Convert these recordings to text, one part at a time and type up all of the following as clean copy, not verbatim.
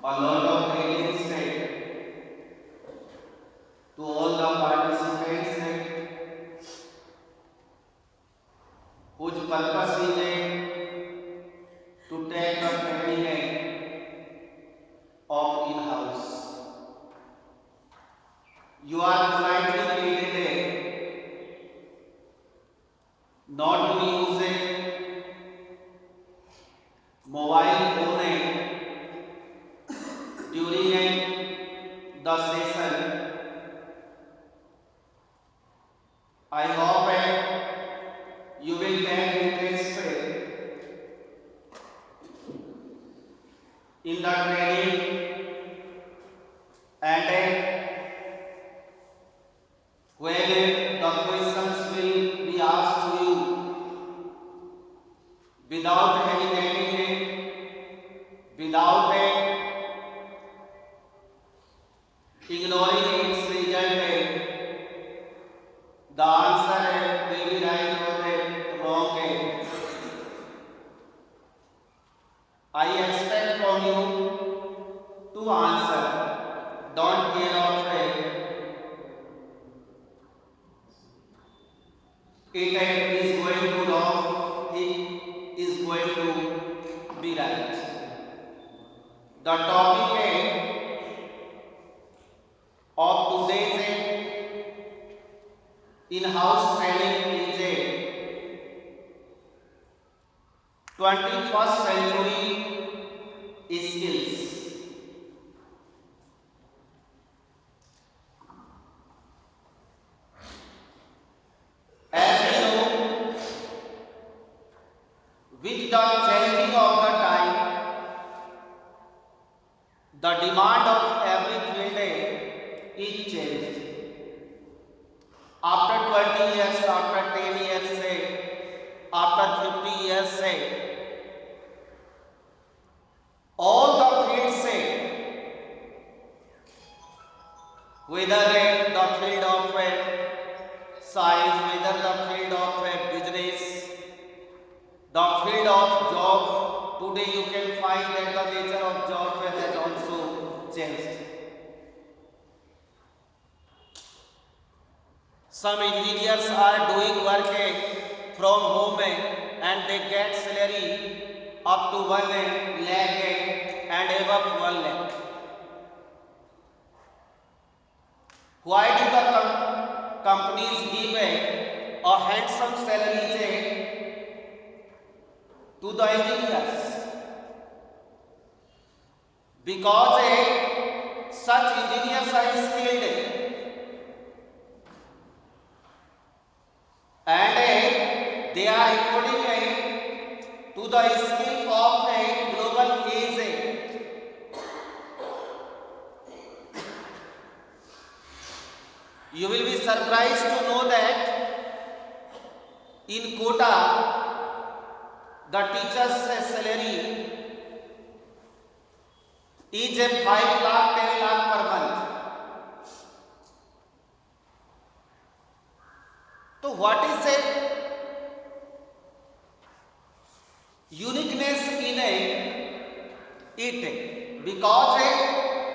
A lot of greetings to all the participants whose purpose is to take the training of in-house. You are politely pleaded not to use a mobile phone during the session. I hope you will take interest in the training and when the questions will be asked to you, without hesitating, without ignoring its result, the answer will be right or wrong. I expect from you to answer. Don't care of it is going to wrong, it is going to be right. The topic of today's in-house training is 21st century skills. As we know, with the changing of the time, the demand of every field is changed. After 20 years, after 10 years, after 50 years, all the fields, whether the field of science, whether the field of business, the field of job, today you can find that the nature of job has also changed. Some engineers are doing work from home and they get salary up to 1 lakh and above 1 lakh. Why do the companies give a handsome salary to the engineers? Because such engineers are skilled and they are according to the skill of a global age. You will be surprised to know that in Kota, the teacher's salary is 5 lakh, 10 lakh per month. So what is a uniqueness in it? Because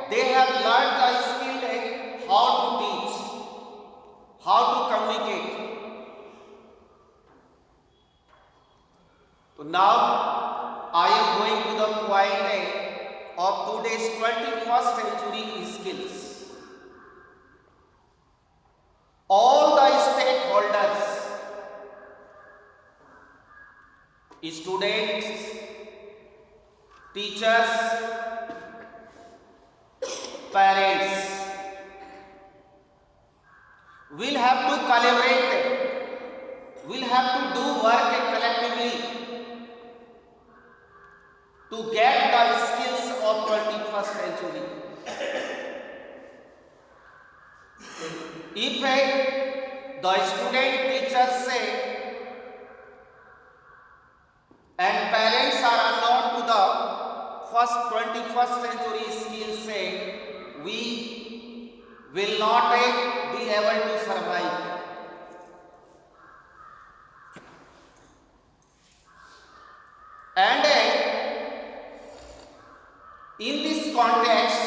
they have learned the skill how to teach, how to communicate. So now I am going to the point of today's 21st century skills. All the stakeholders, students, teachers, parents will have to collaborate, will have to do work collectively to get the skills of 21st century. If the student, teachers and parents are unknown to the first 21st century skills, we will not be able to survive. And in this context,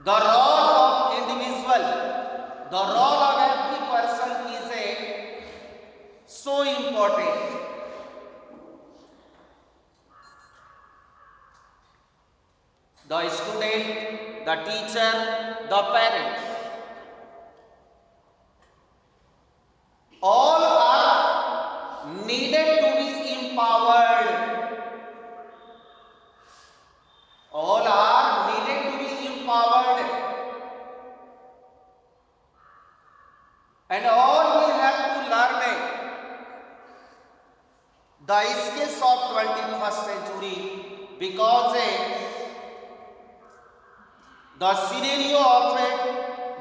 the role of individual, the role of every person is so important. The student, the teacher, the parent, all are needed to be empowered. All are needed to be empowered. And all will have to learn the skills of 21st century, because the scenario of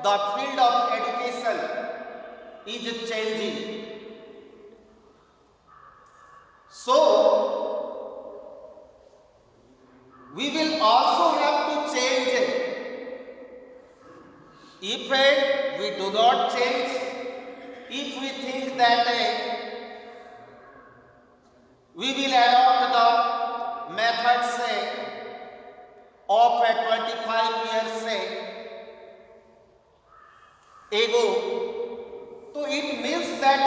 the field of education is changing. So, we will also have to change. If we do not change, if we think that we will adopt the methods of 25 years ago, so it means that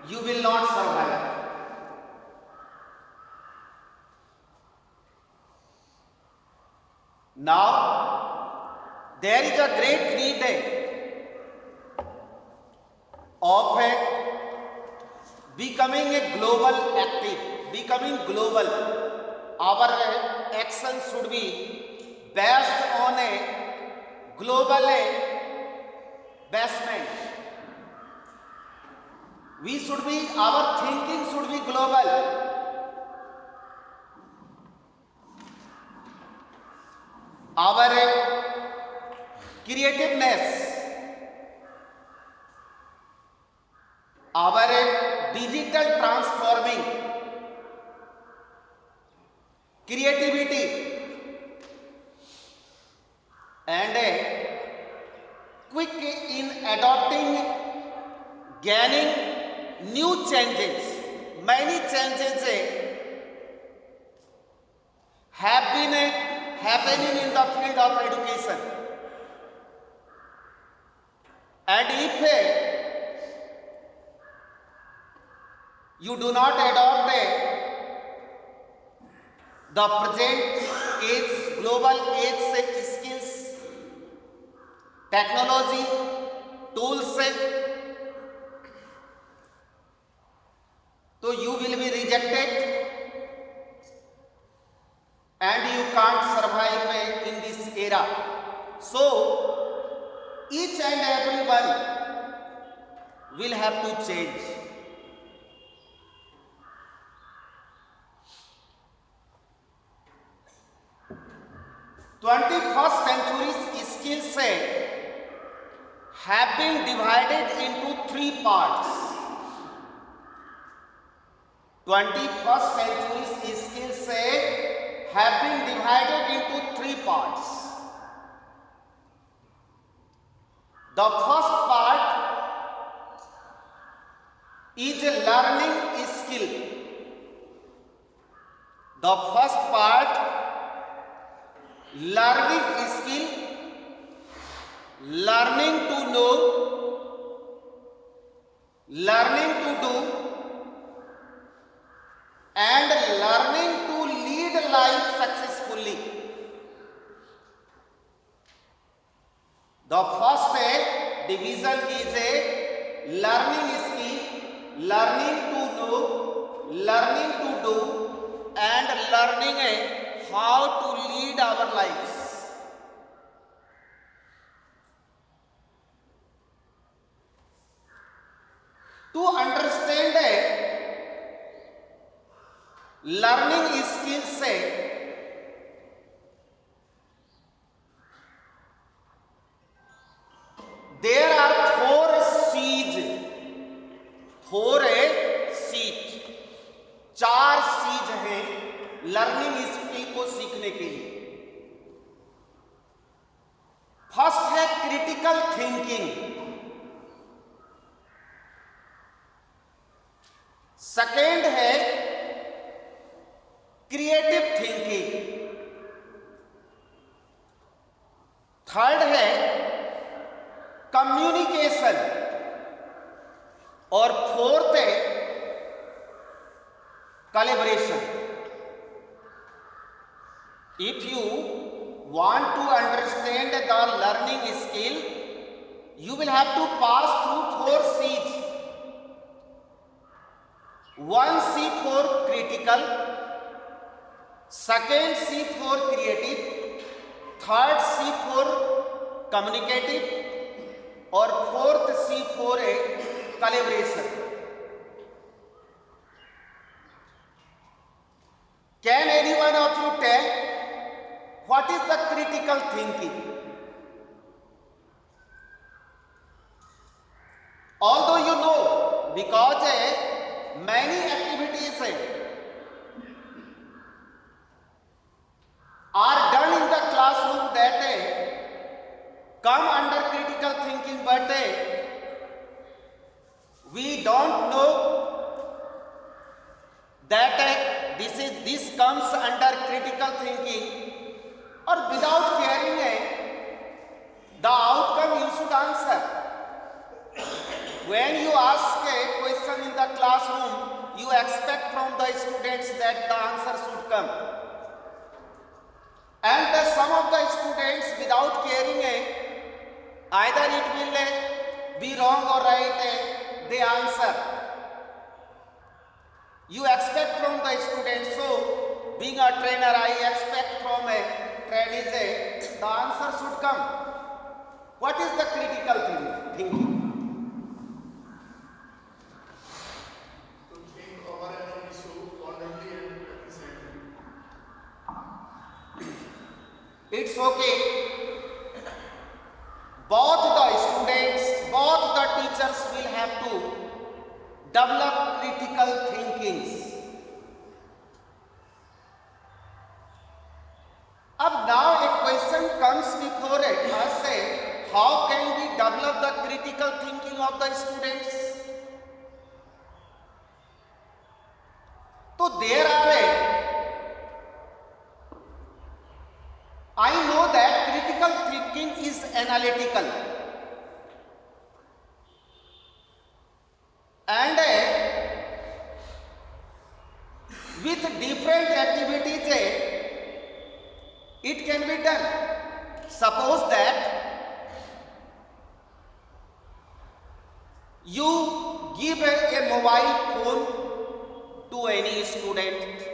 you will not survive. Now, there is a great need of becoming a global active, becoming global. Our action should be based on a global basement. We should be, our thinking should be global. Our creativeness, our digital transforming creativity and quick in adopting, gaining new changes. Many changes have been happening in the field of education, and if you do not adopt the present age, global age skills, technology, tools, so you will be rejected and you can't survive in this era. So, each and everyone will have to change. Twenty-first century's skills have been divided into three parts. 21st century's skills have been divided into three parts. The first part is a learning skill. The first part, learning skill, learning to know, learning to do, and learning to lead life successfully. The first division is a learning skill, learning to know, learning to do, and learning how to lead our lives. To understand learning skills, there are four C's. चार चीज हैं learning skill को सीखने के लिए। First है critical thinking, second है creative thinking, communication, और फोर्थ है collaboration. If you want to understand the learning skill, you will have to pass through 4 C's. 1 C for critical, second C for creative, third C for communicative, और fourth C for a collaboration. Can any one of you tell what is the critical thinking? Although you know, because many activities are done in the classroom that come under critical thinking, but we don't know that this comes under critical thinking, or without caring the outcome you should answer. When you ask a question in the classroom, you expect from the students that the answer should come, and some of the students, without caring either it will be wrong or right, they answer. You expect from the students. So being a trainer, I expect from a trainees the answer should come. What is the critical thinking? To think over an issue ponderously and efficiently. It's okay. Both the students, both the teachers will have to develop critical thinkings. अब now a question comes before us, how can we develop the critical thinking of the students? So there are I know that critical thinking is analytical, and with different activities it can be done. Suppose that you give a mobile phone to any student,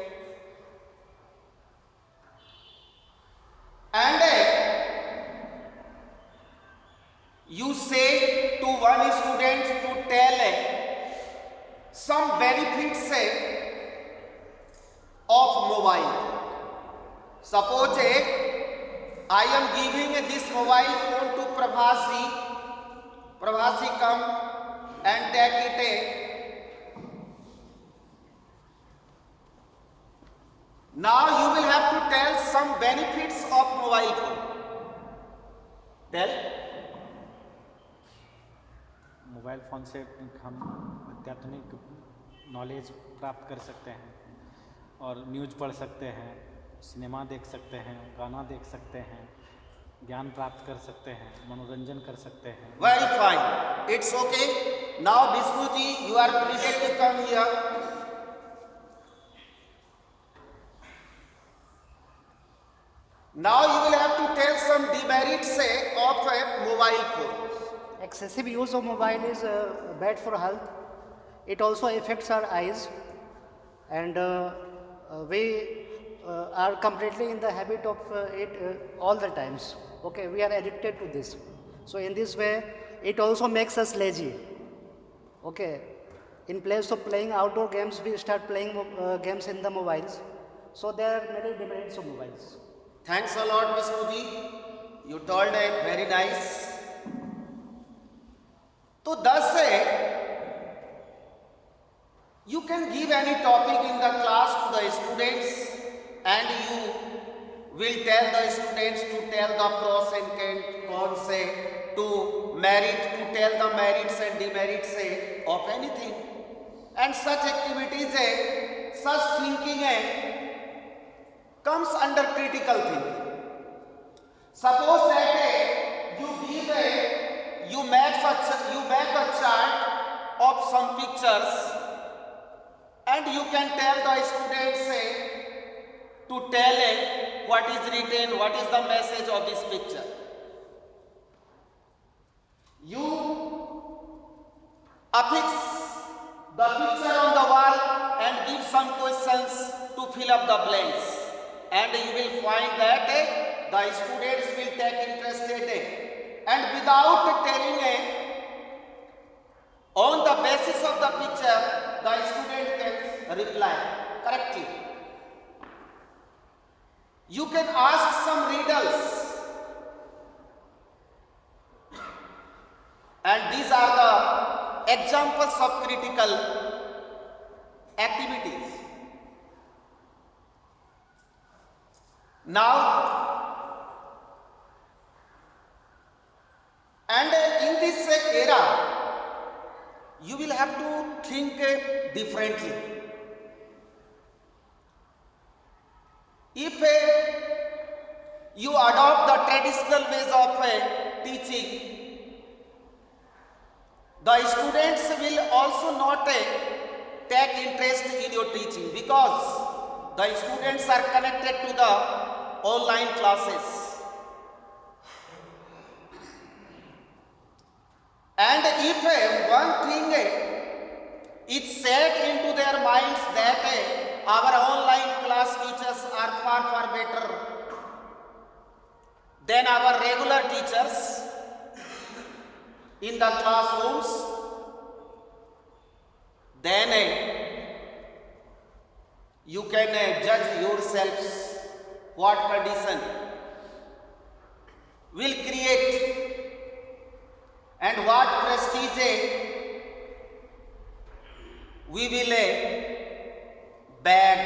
and you say to one student to tell some benefits of mobile. Suppose I am giving this mobile phone to Prabhasi. Prabhasi come and take it. Now you will have to tell some benefits of mobile phone. Tell. Mobile phone से हम अत्याधुनिक knowledge प्राप्त कर सकते हैं और news पढ़ सकते हैं, सिनेमा देख सकते हैं, गाना देख सकते हैं, ज्ञान प्राप्त कर सकते हैं, मनोरंजन कर सकते हैं. Very fine. It's okay. Now Vishnu ji, you are permitted to come here. Now you will have to tell some demerits of a mobile phone. Excessive use of mobile is bad for health. It also affects our eyes, and we are completely in the habit of it all the times. Okay, we are addicted to this. So in this way, it also makes us lazy. Okay, in place of playing outdoor games, we start playing games in the mobiles. So there are many demerits of mobiles. Thanks a lot, Vishnu ji. You told it very nice. तो 10 से you can give any topic in the class to the students, and you will tell the students to tell the pros and cons to tell the merits and demerits of anything. And such activities such thinking comes under critical thinking. Suppose that you give you make a chart of some pictures, and you can tell the students to tell what is written, what is the message of this picture. You affix the picture on the wall and give some questions to fill up the blanks, and you will find that the students will take interest and without telling on the basis of the picture the student can reply correctly. You can ask some riddles, and these are the examples of critical activities. Now, and in this era, you will have to think differently. If you adopt the traditional ways of teaching, the students will also not take interest in your teaching, because the students are connected to the online classes. And if one thing is set into their minds that our online class teachers are far better than our regular teachers in the classrooms, then you can judge yourselves what condition will create and what prestige we will bag.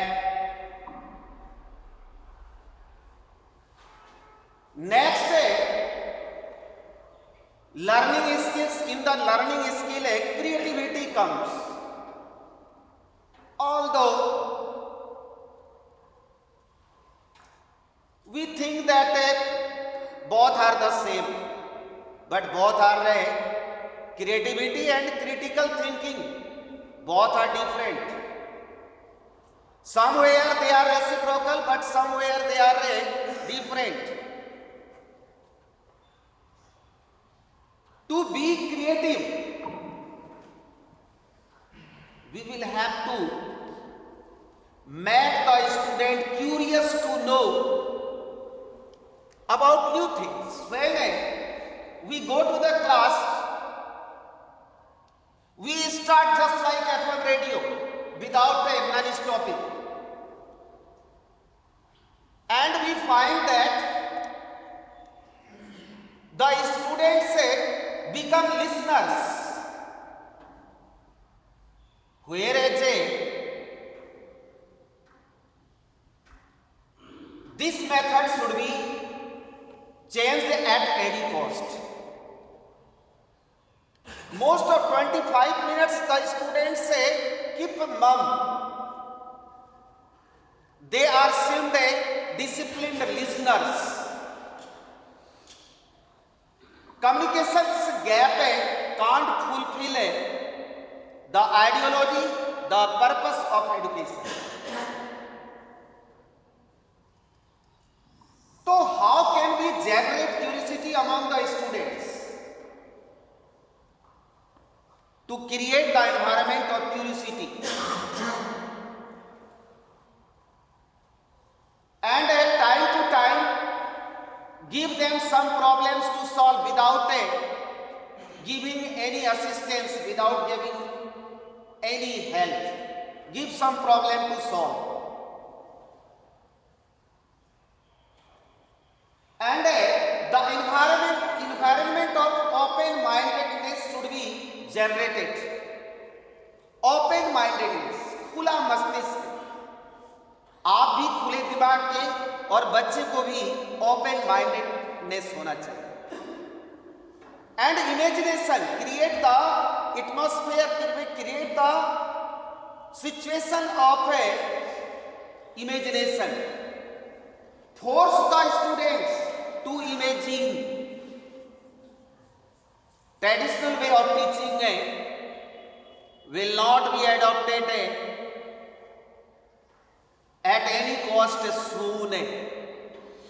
Next, learning skills. In the learning skill, creativity comes. Although we think that both are the same, but both are creativity and critical thinking. Both are different. Somewhere they are reciprocal, but somewhere they are different. To be creative, we will have to make the student curious to know about new things. When we go to the class, we start just like FM radio without a non-stopping, and we find that the students become listeners, whereas this method should be changed at any cost. Most of 25 minutes the students keep mum. They are seemed disciplined listeners. Communications gap can't fulfill the ideology, the purpose of education. So how can we generate curiosity among the students? To create the environment of curiosity and at time to time give them some problems to solve without giving any assistance, without giving any help. Give some problem to solve. And the environment of open-mindedness should be generated. Open-mindedness, खुला मस्तिष्क, आप भी खुले दिमाग के और बच्चे को भी open-mindedness होना चाहिए. And imagination, create the atmosphere, create the situation of imagination. Force the students to imagine. traditional way of teaching will not be adopted at any cost soon,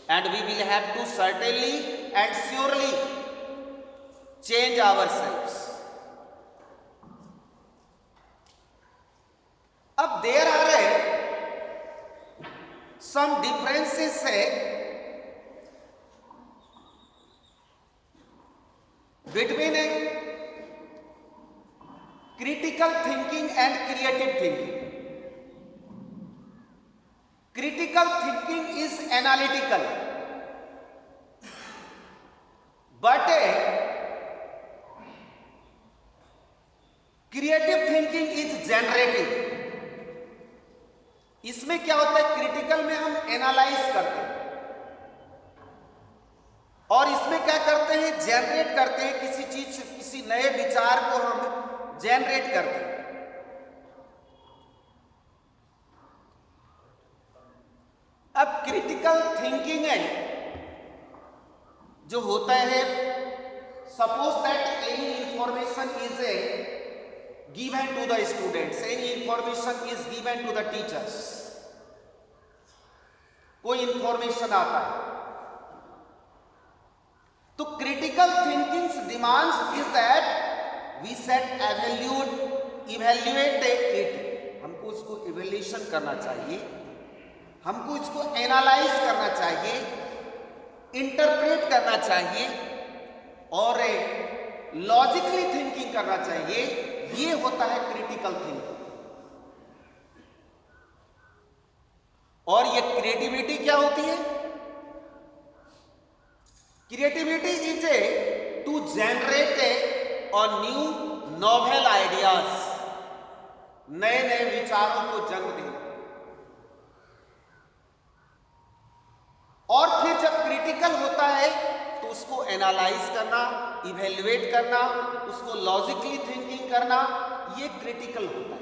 and we will have to certainly and surely change ourselves. अब there are some differences between critical thinking and creative thinking. Critical thinking is analytical, but creative thinking is generative. इसमें क्या होता है, critical में हम analyse करते हैं और इसमें क्या करते हैं, जनरेट करते हैं, किसी चीज किसी नए विचार को हम जनरेट करते हैं। अब क्रिटिकल थिंकिंग जो होता है, suppose that any information is given to the students, any information is given to the teachers. कोई इंफॉर्मेशन आता है तो critical thinking demands is that we set evaluate it. हमको उसको इवैल्यूएशन करना चाहिए, हमको इसको एनालाइज करना चाहिए, इंटरप्रेट करना चाहिए और लॉजिकली थिंकिंग करना चाहिए। ये होता है क्रिटिकल थिंकिंग। और ये क्रिएटिविटी क्या होती है? Creativity is to generate a new novel ideas, नए नए विचारों को जन्म देना। और फिर जब क्रिटिकल होता है तो उसको एनालाइज करना, इवेल्युएट करना, उसको लॉजिकली थिंकिंग करना, ये क्रिटिकल होता है।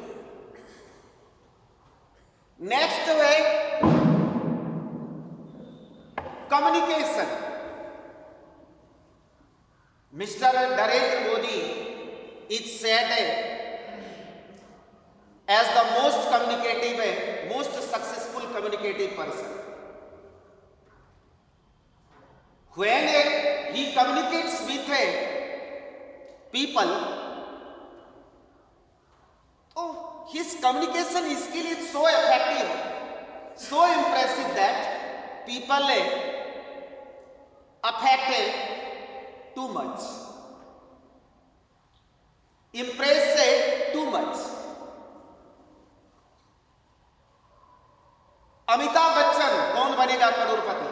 नेक्स्ट है communication. Mister Narendra Modi is said as the most communicative, most successful communicative person. When he communicates with people, oh, his communication skill is so effective, so impressive that people affected too much, impress too much. Amitabh Bachchan कौन बनेगा करोड़पति?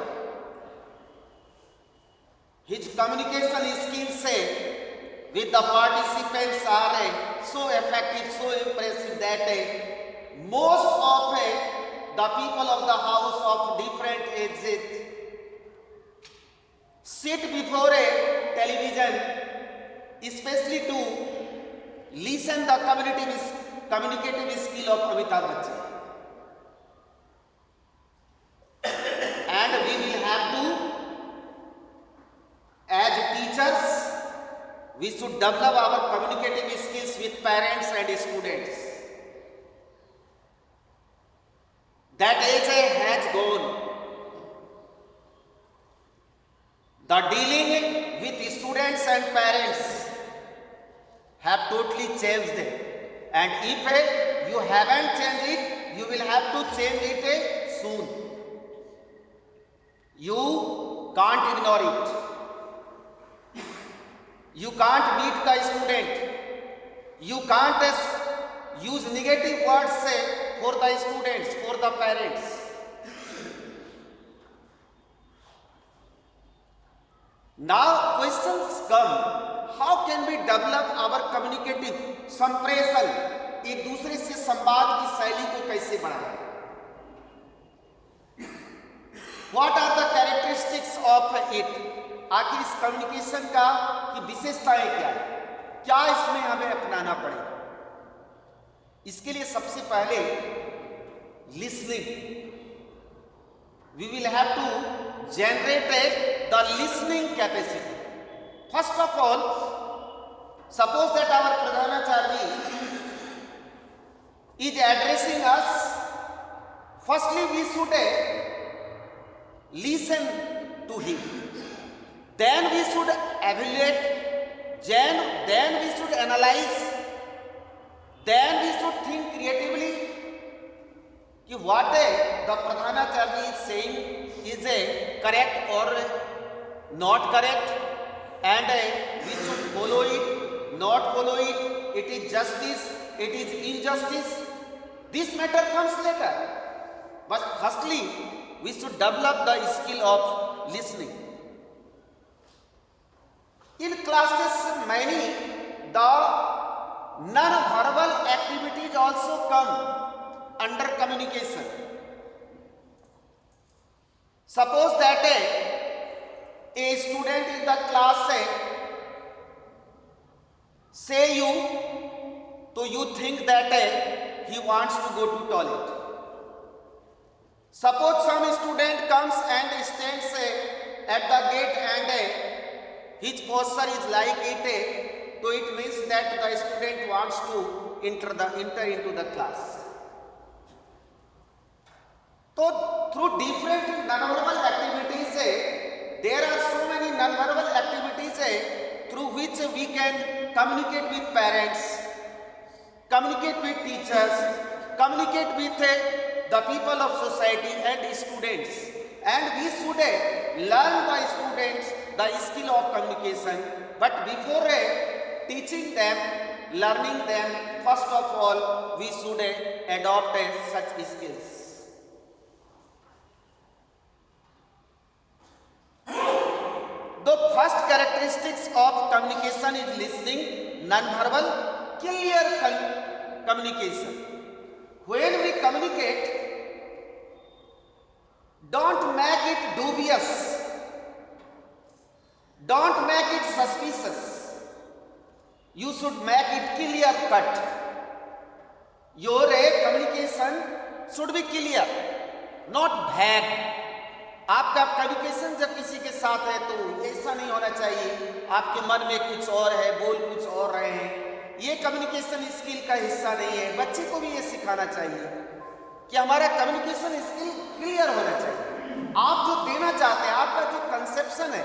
His communication skills with the participants are so effective, so impressive that most of the people of the house of different ages sit before a television, especially to listen the communicative skill of Amitabh Bachchan. And we will have to, as teachers, we should develop our communicative skills with parents and students. That age has gone. The dealing with students and parents have totally changed. And if you haven't changed it, you will have to change it soon. You can't ignore it. You can't beat the student. You can't use negative words for the students, for the parents. Now questions come, how can we develop our communicative संप्रेषण, एक दूसरे से संवाद की शैली को कैसे बढ़ाएं? What are the characteristics of it? आखिर इस कम्युनिकेशन का की विशेषताएं क्या है? क्या इसमें हमें अपनाना पड़ेगा? इसके लिए सबसे पहले listening, we will have to generate the listening capacity. First of all, Suppose that our Pradhanacharya is addressing us. Firstly, we should listen to him. Then we should evaluate. Then we should analyze. Then we should think creatively. कि what the Pradhanacharya is saying is correct or not correct, and we should follow it, not follow it. It is justice, it is injustice. This matter comes later. But firstly, we should develop the skill of listening. In classes, many the non-verbal activities also come under communication. Suppose that a student in the class say you, so you think that he wants to go to toilet. Suppose some student comes and stands at the gate and his posture is like it, so it means that the student wants to enter into the class. So through different non-verbal activities, there are so many non-verbal activities through which we can communicate with parents, communicate with teachers, communicate with the people of society and students. And we should learn the students the skill of communication. But before teaching them, learning them, first of all, we should adopt such skills. The first characteristics of communication is listening, non-verbal, clear communication. When we communicate, don't make it dubious, don't make it suspicious. You should make it clear cut. Your communication should be clear, not vague. आपका communication जब किसी के साथ है तो ऐसा नहीं होना चाहिए आपके मन में कुछ और है, बोल कुछ और रहे हैं. ये कम्युनिकेशन स्किल का हिस्सा नहीं है. बच्चे को भी ये सिखाना चाहिए कि हमारा कम्युनिकेशन स्किल क्लियर होना चाहिए. आप जो देना चाहते हैं, आपका जो कंसेप्शन है,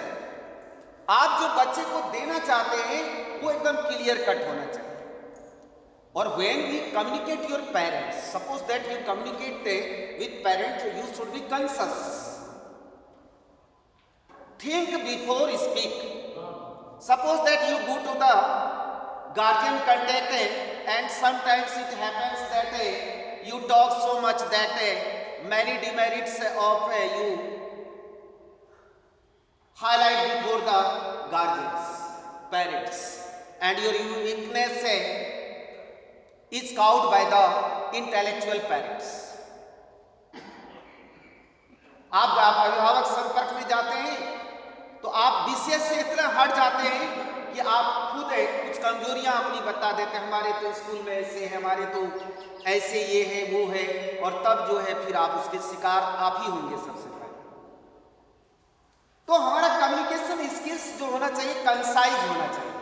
आप जो बच्चे को देना चाहते हैं, वो एकदम क्लियर कट होना चाहिए. और when we communicate your parents, suppose that you communicate with parents, you should be conscious. Think before speak. Suppose that you go to the guardian contact and sometimes it happens that you talk so much that many demerits of you highlight before the guardians, parents, and your weakness is cowed by the intellectual parents. आप अभिभावक संपर्क में जाते हैं तो आप विषय से इतना हट जाते हैं कि आप खुद कुछ कमजोरियां अपनी बता देते हैं. हमारे तो स्कूल में ऐसे है, हमारे तो ऐसे ये है वो है, और तब जो है फिर आप उसके शिकार आप ही होंगे सबसे पहले. तो हमारा कम्युनिकेशन स्किल्स जो होना चाहिए कंसाइज होना चाहिए,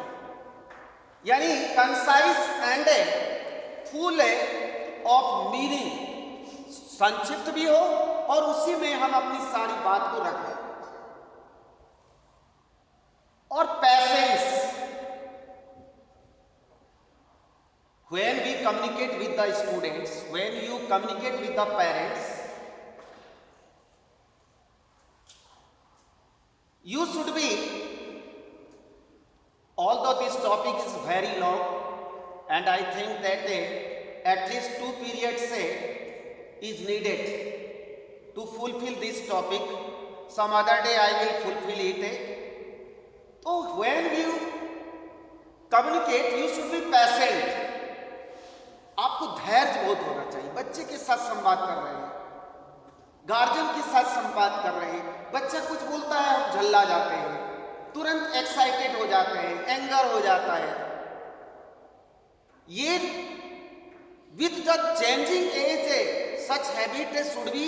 यानी concise and full of meaning, संक्षिप्त भी हो और उसी में हम अपनी सारी बात को रखें. और patience. When we communicate with the students, when you communicate with the parents, you should be, although this topic is very long and I think that at least 2 periods is needed to fulfill this topic. Some other day I will fulfill it. So when you communicate, you should be patient. आपको धैर्य बहुत होना चाहिए. बच्चे के साथ संवाद कर रहे हैं, गार्जियन के साथ संवाद कर रहे हैं, बच्चा कुछ बोलता है, हम झल्ला जाते हैं, तुरंत एक्साइटेड हो जाते हैं, एंगर हो जाता है. ये with the changing age such habit should be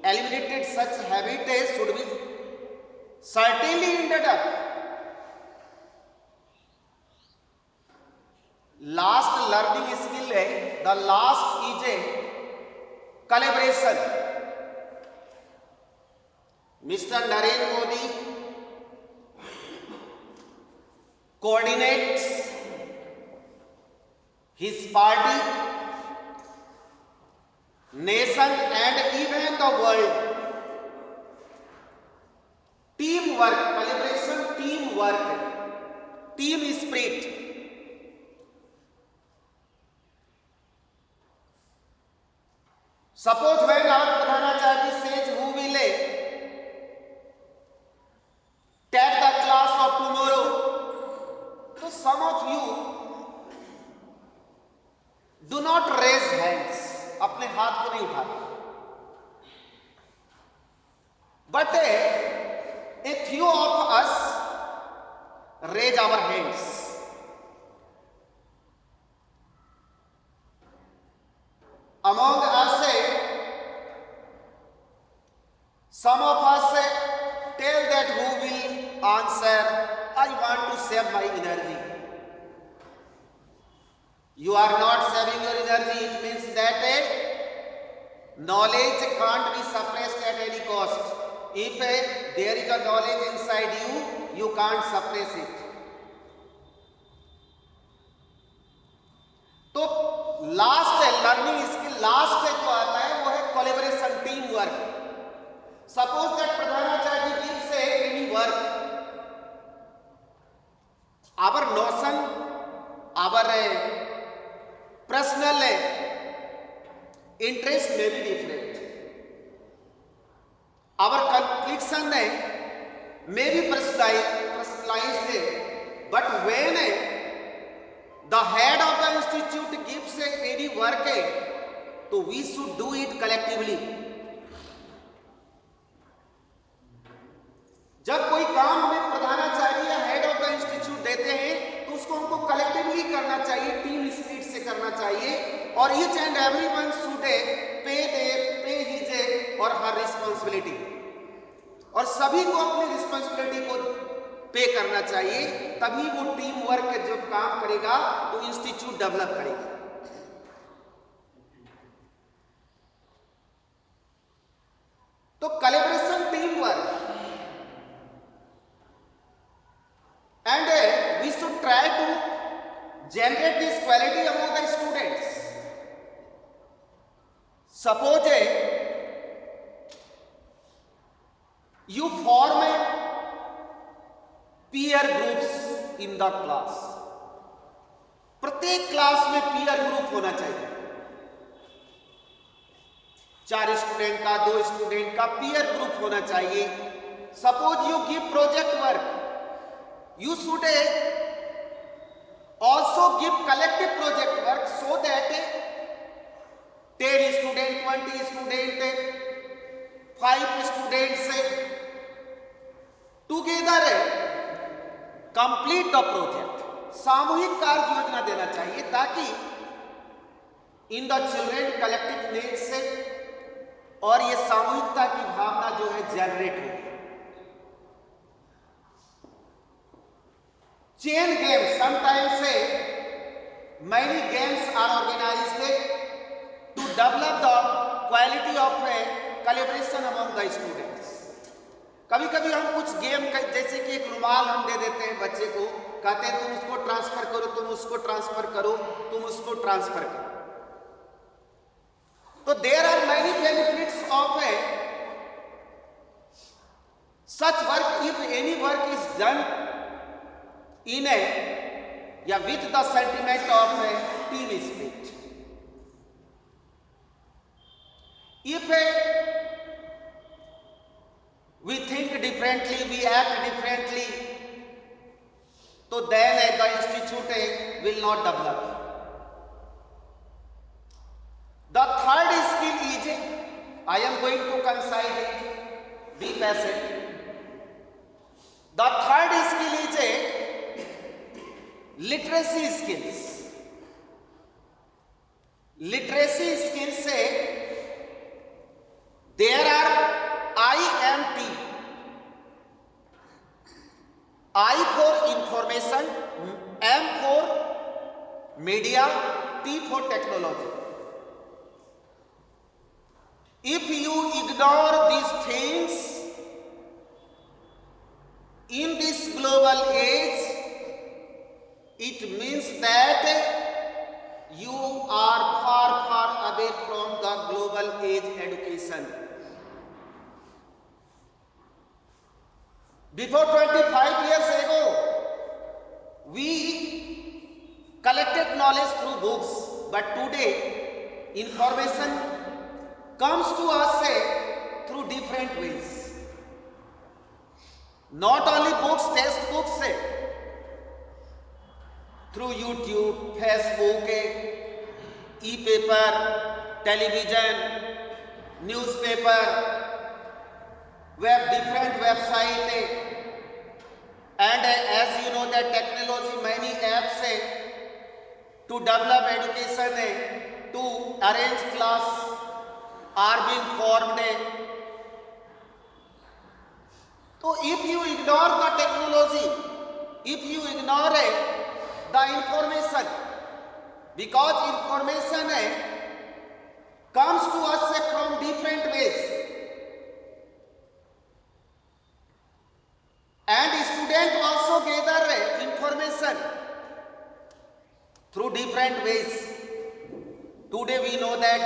eliminated, such habit should be certainly ended up. Last learning skill है, the last is a collaboration. Mr. Narendra Modi coordinates his party, nation and even the world. Teamwork, collaboration, teamwork, team spirit. Suppose when our Pradhanacharya says who will take the class of tomorrow, so some of you do not raise hands, अपने हाथ को नहीं उठाते, but a few of us raise our hands. Among us, some of us tell that who will answer, I want to save my energy. You are not saving your energy. It means that knowledge can't be suppressed at any cost. If there is a knowledge inside you, you can't suppress it. तो last learning skill, last जो आता है वो है collaboration, team work. Suppose that प्रधानाचार्य gives any work, our notion, our personal interest may be different, our conviction may be personalized, but when the head of the institute gives any work, so we should do it collectively. जब कोई काम हमें प्रधानाचार्य या head of the institute देते हैं तो उसको हमको कलेक्टिवली करना चाहिए, टीम स्पिरिट से करना चाहिए, और each and everyone should pay his और हर रिस्पांसिबिलिटी, और सभी को अपनी रिस्पांसिबिलिटी को पे करना चाहिए, तभी वो टीम वर्क जब काम करेगा तो इंस्टीट्यूट डेवलप करेगा. तो collaboration, team work, and we should try to generate this quality among the students. Suppose you form peer groups in the class. प्रत्येक क्लास में peer group होना चाहिए. 4 स्टूडेंट का, 2 स्टूडेंट का peer group होना चाहिए. Suppose you give project work, you should also give collective project work so that 10 student, 20 student, 5 students together complete the project. सामूहिक कार्य योजना देना चाहिए ताकि in the children collective needs और ये सामूहिकता की भावना जो है जनरेट हो. Chain games, sometimes many games are organized to develop the quality of collaboration among the students. कभी कभी हम कुछ गेम जैसे कि एक रुमाल हम दे देते हैं बच्चे को, कहते हैं तुम उसको ट्रांसफर करो, तुम उसको ट्रांसफर करो, तुम उसको ट्रांसफर करो. तो there are many benefits of such work if any work is done in with the sentiment of team spirit. If we think differently, we act differently, so then the institute will not develop. The third skill is, I am going to concise it, be patient. The third skill is literacy skills. Literacy skills say there are IMT. I for information, M for media, T for technology. If you ignore these things in this global age, it means that you are far, far away from the global age education. Before 25 years ago, we collected knowledge through books, but today information comes to us through different ways. Not only books, textbooks, through YouTube, Facebook, e-paper, television, newspaper, different website, and as you know that technology, many apps to develop education, to arrange class are being formed. So if you ignore the technology, if you ignore the information, because information comes to us from different ways, and students also gather information through different ways. Today we know that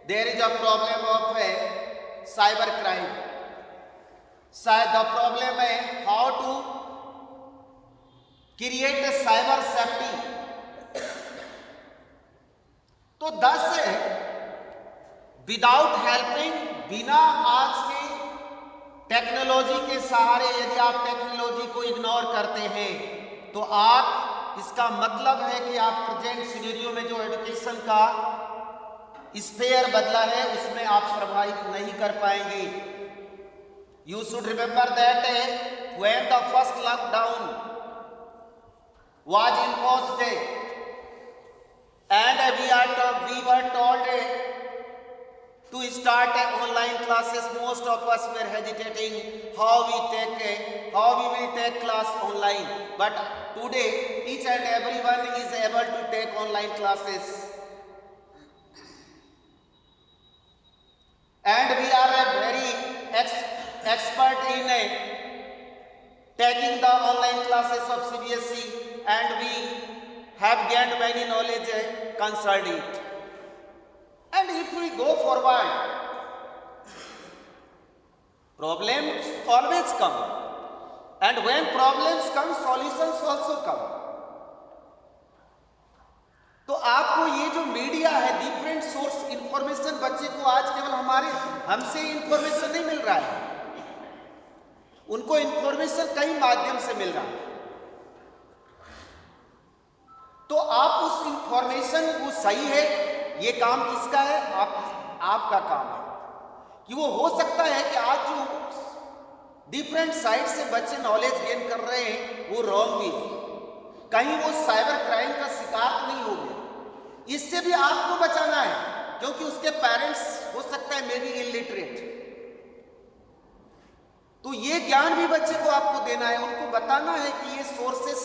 there is a problem of cyber crime. The problem is how to create a cyber safety. तो thus without helping, बिना आज के technology के सहारे यदि आप technology को ignore करते हैं तो आप, इसका मतलब है कि आप प्रेजेंट सिनेरियो में जो एजुकेशन का स्फीयर बदला है उसमें आप सर्वाइव नहीं कर पाएंगे. You should remember that when the first lockdown was imposed and we were told to start online classes, most of us were hesitating how we will take class online. But today each and everyone is able to take online classes, and we are a very expert in taking the online classes of CBSE, and we have gained many knowledge concerning it. And if we go forward, problems always come, and when problems come, solutions also come. तो आपको ये जो media है, different source information, बच्चे को आज केवल हमसे इंफॉर्मेशन नहीं मिल रहा है, उनको इंफॉर्मेशन कई माध्यम से मिल रहा है. तो आप उस इंफॉर्मेशन वो सही है, ये काम किसका है? आपका काम है. कि वो हो सकता है कि आज जो डिफरेंट साइट से बच्चे नॉलेज गेन कर रहे हैं वो रॉन्ग भी है, कहीं वो साइबर क्राइम का शिकार तो नहीं हो गया. इससे भी आपको बचाना है, क्योंकि उसके पेरेंट्स हो सकता है मे बी इलिटरेट. तो ये ज्ञान भी बच्चे को आपको देना है, उनको बताना है कि ये सोर्सेस,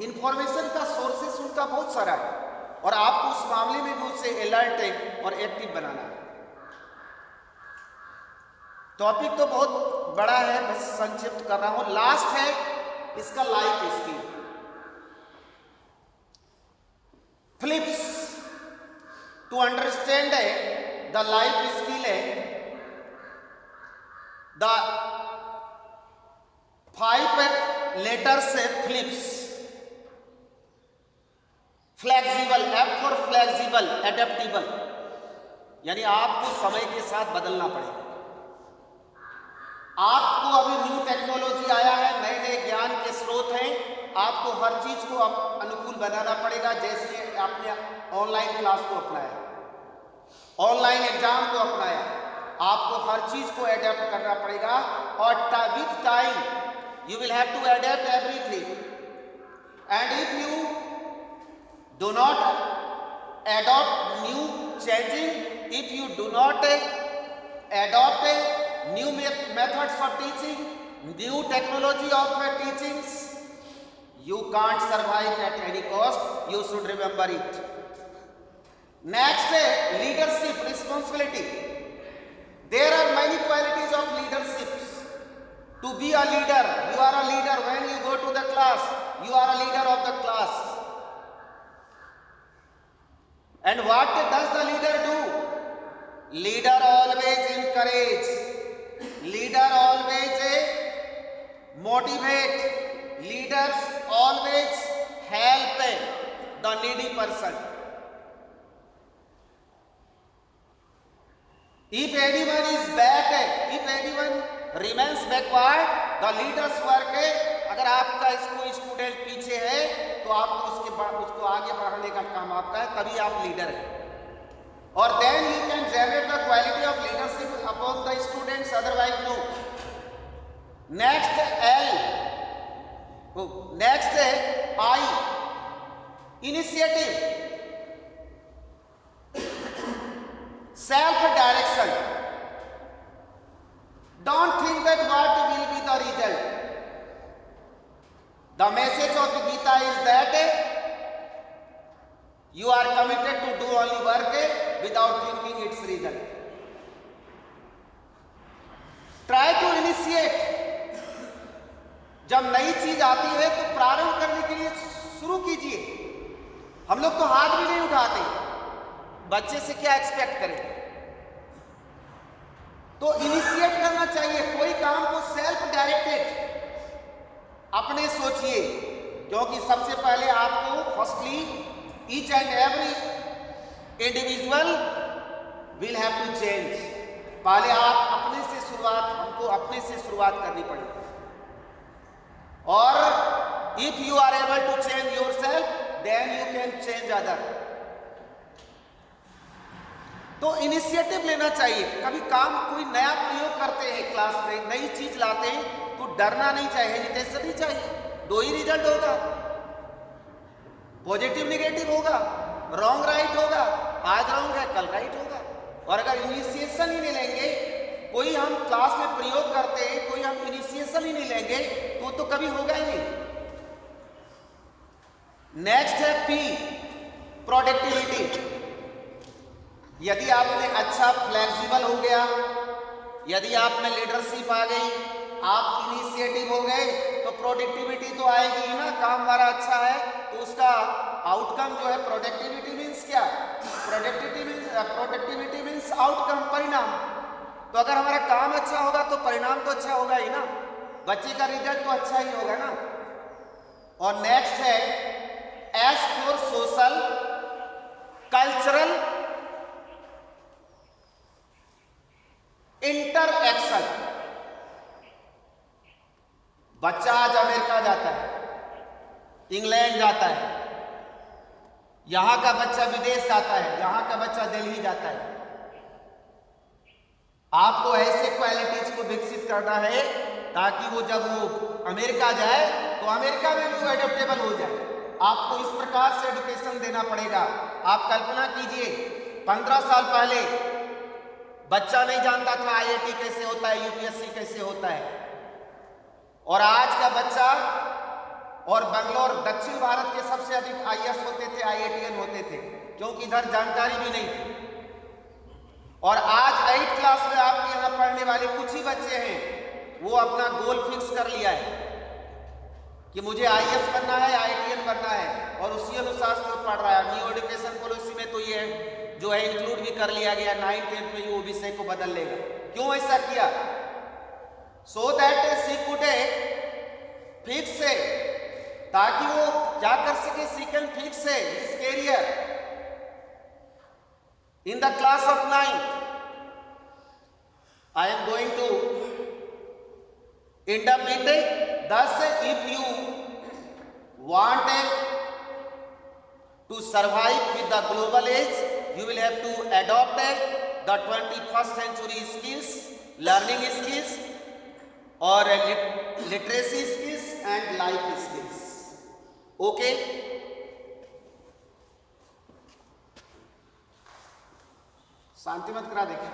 इंफॉर्मेशन का सोर्सेस उनका बहुत सारा है, और आपको उस मामले में भी उससे अलर्ट है और एक्टिव बनाना है. टॉपिक तो बहुत बड़ा है, बस संक्षिप्त कर रहा हूं. लास्ट है इसका life skill. Flips to understand the life skill है the 5 letters flips. Flexible, F for flexible, adaptable, यानी आपको समय के साथ बदलना पड़ेगा. आपको अभी न्यू टेक्नोलॉजी आया है, नए नए ज्ञान के स्रोत हैं, आपको हर चीज को अनुकूल बनाना पड़ेगा. जैसे आपने ऑनलाइन क्लास को अपनाया, ऑनलाइन एग्जाम को अपनाया, आपको हर चीज को एडेप्ट करना पड़ेगा. और with time you will have to adapt everything. And if you do not adopt new changing, if you do not adopt new methods for teaching, new technology of teachings, You can't survive at any cost. You should remember it. Next, leadership responsibility. There are many qualities of leadership. To be a leader, you are a leader when you go to the class. You are a leader of the class. And what does the leader do? Leader always encourage. Leader always motivate. Leaders always help the needy person. If anyone is back, if anyone remains backward, the leaders work. अगर आपका कोई student पीछे है तो आपको उसको आगे बढ़ाने का काम आपका है, तभी आप लीडर हैं. और then you can generate the quality of leadership upon the students, otherwise no. Next L. Next I. Initiative. Self-direction. Don't think that what will be the result. The message of the Gita is that you are committed to do only work without thinking its result. Try to initiate. जब नई चीज आती है तो प्रारंभ करने के लिए शुरू कीजिए. हम लोग तो हाथ भी नहीं उठाते, बच्चे से क्या एक्सपेक्ट करें. तो इनिशिएट करना चाहिए. कोई काम को सेल्फ डायरेक्टेड अपने सोचिए, क्योंकि सबसे पहले आपको firstly each and every individual will have to change. पहले आप अपने से शुरुआत, हमको अपने से शुरुआत करनी पड़ेगी. और if you are able to change yourself, then you can change other. तो इनिशिएटिव लेना चाहिए. कभी काम कोई नया प्रयोग करते हैं, क्लास में नई चीज लाते हैं, तो डरना नहीं चाहिए, हेजिटेशन नहीं चाहिए. दो ही रिजल्ट होगा, पॉजिटिव निगेटिव होगा, रॉन्ग राइट होगा. आज रॉन्ग है, कल राइट होगा. और अगर इनिशिएशन ही नहीं लेंगे, कोई हम क्लास में प्रयोग करते हैं, कोई हम इनिशिएशन ही नहीं लेंगे, तो कभी होगा ही नहीं. नेक्स्ट है P, प्रोडक्टिविटी. यदि आपने अच्छा फ्लेक्सिबल हो गया, यदि आप में लीडरशिप आ गई, आप इनिशिएटिव हो गए, तो प्रोडक्टिविटी तो आएगी ही ना. काम हमारा अच्छा है तो उसका आउटकम जो है, प्रोडक्टिविटी मीन्स क्या? प्रोडक्टिविटी मीन्स आउटकम, परिणाम. तो अगर हमारा काम अच्छा होगा तो परिणाम तो अच्छा होगा ही ना, बच्चे का रिजल्ट तो अच्छा ही होगा ना. और नेक्स्ट है S for social cultural interaction. बच्चा आज अमेरिका जाता है, इंग्लैंड जाता है, यहां का बच्चा विदेश जाता है, यहां का बच्चा दिल्ली जाता है. आपको ऐसे क्वालिटीज को विकसित करना है ताकि वो जब वो अमेरिका जाए तो अमेरिका में भी वो एडेप्टेबल हो जाए. आपको इस प्रकार से एजुकेशन देना पड़ेगा. आप कल्पना कीजिए, 15 साल पहले बच्चा नहीं जानता था IIT कैसे होता है, UPSC कैसे होता है. और आज का बच्चा, और बेंगलोर दक्षिण भारत के सबसे अधिक IAS होते थे, IITian होते थे, क्योंकि इधर जानकारी भी नहीं थी. और आज 8th क्लास में आपके यहाँ पढ़ने वाले कुछ ही बच्चे हैं, वो अपना गोल फिक्स कर लिया है कि मुझे IAS बनना है, IITian बनना है, और उसी अनुसार से पढ़ रहा है. न्यू एजुकेशन पॉलिसी में तो ये जो है इंक्लूड भी कर लिया गया, 9th-10th में वो विषय को बदल लेगा. क्यों ऐसा किया? So that she could fix है, ताकि वो क्या कर सके, सी कैन फिक्स है his career in the class of 9th. I am going to end up with thus, if you want to survive with the global age, you will have to adopt the 21st century skills, learning skills, or literacy skills and life skills. Okay. शांति मत करा देखें.